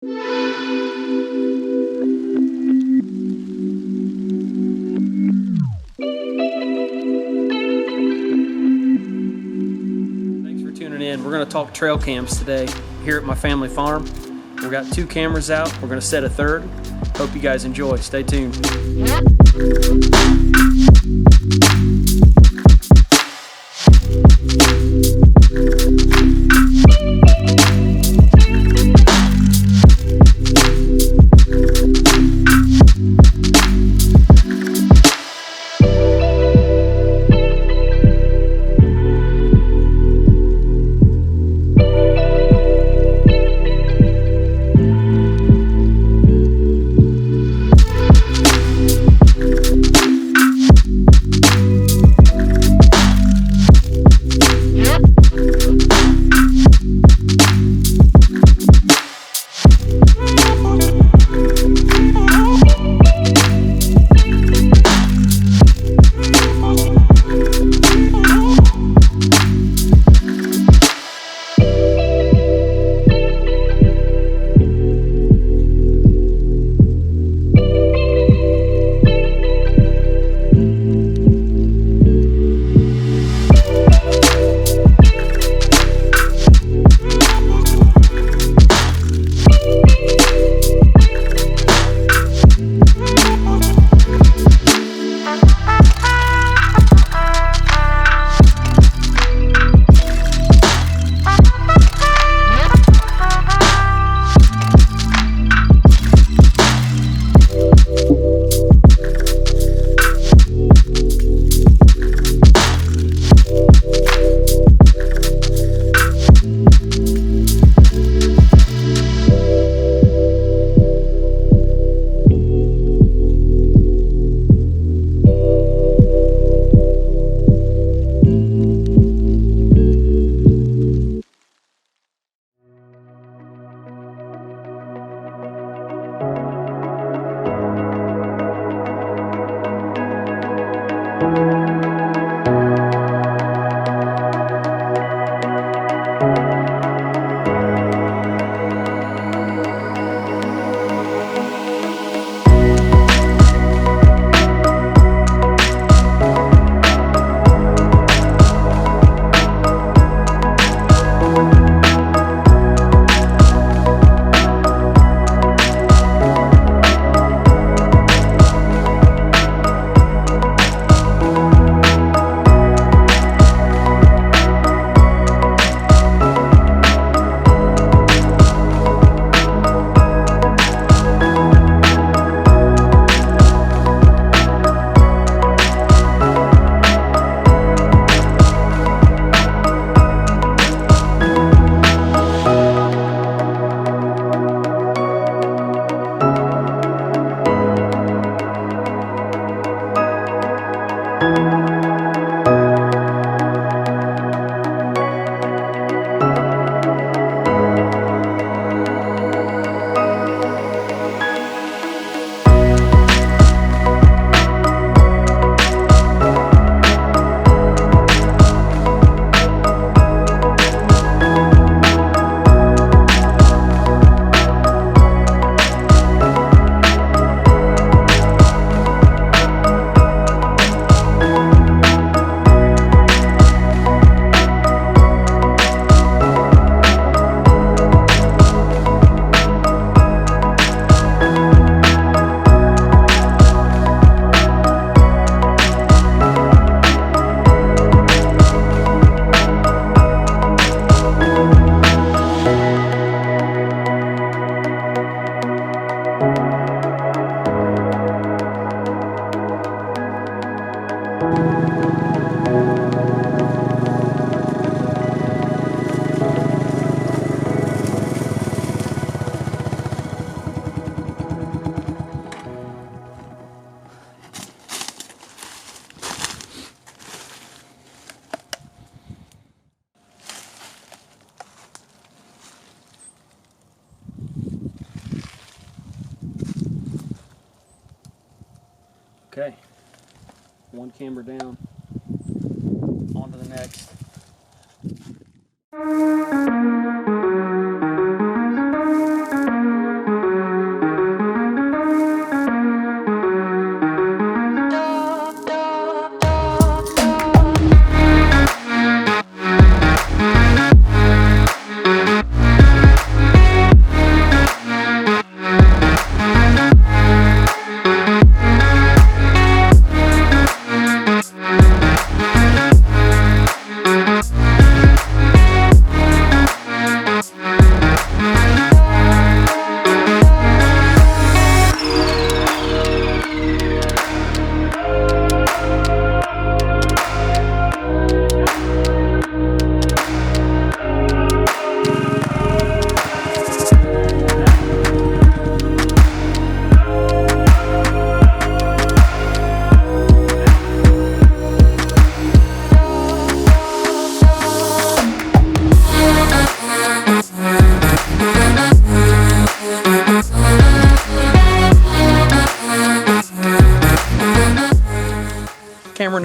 Thanks for tuning in. We're going to talk trail cams today here at my family farm. We've got 2 cameras out. We're going to set a 3rd. Hope you guys enjoy. Stay tuned. Okay, 1 camber down, on to the next.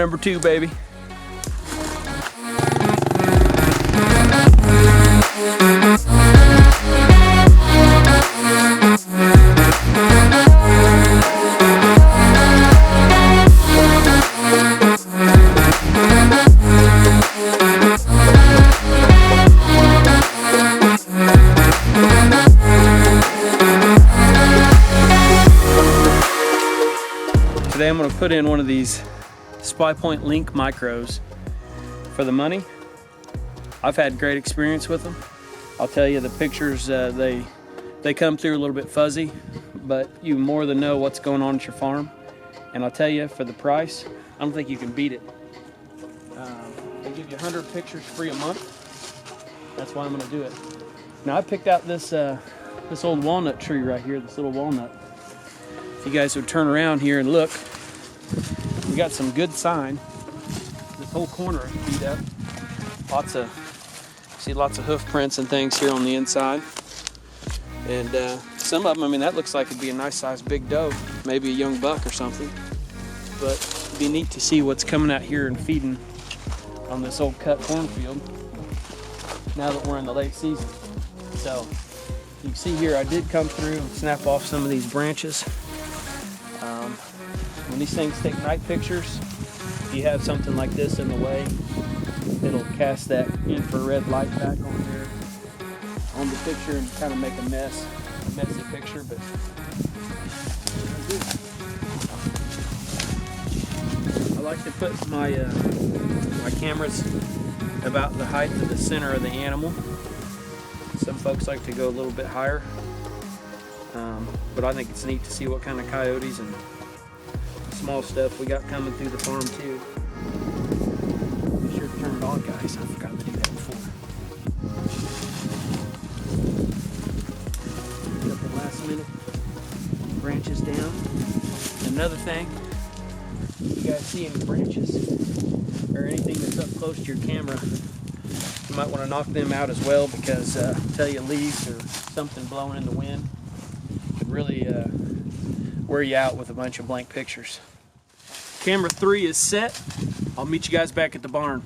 number 2, baby. Today I'm going to put in one of these SpyPoint Link micros for the money. I've had great experience with them. I'll tell you, the pictures, they come through a little bit fuzzy, but you more than know what's going on at your farm. And I'll tell you, for the price, I don't think you can beat it. They give you 100 pictures free a month. That's why I'm going to do it. Now I picked out this old walnut tree right here, this little walnut. If you guys would turn around here and look, we got some good sign. This whole corner is beat up. See lots of hoof prints and things here on the inside. And some of them, I mean, that looks like it'd be a nice sized big doe, maybe a young buck or something. But it'd be neat to see what's coming out here and feeding on this old cut cornfield now that we're in the late season. So you can see here, I did come through and snap off some of these branches. When these things take night pictures, if you have something like this in the way, it'll cast that infrared light back on there, on the picture, and kind of make a messy picture. But I like to put my my cameras about the height of the center of the animal. Some folks like to go a little bit higher, but I think it's neat to see what kind of coyotes and small stuff we got coming through the farm too. Be sure to turn it on, guys. I forgot to do that before. A couple last minute branches down. Another thing, if you guys see any branches or anything that's up close to your camera, you might want to knock them out as well, because I tell you, leaves or something blowing in the wind could really wear you out with a bunch of blank pictures. Camera 3 is set. I'll meet you guys back at the barn.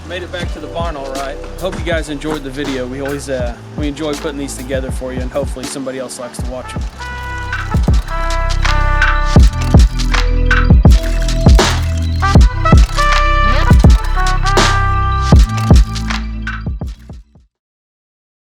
Made it back to the barn all right. Hope you guys enjoyed the video. We always we enjoy putting these together for you, and hopefully somebody else likes to watch them.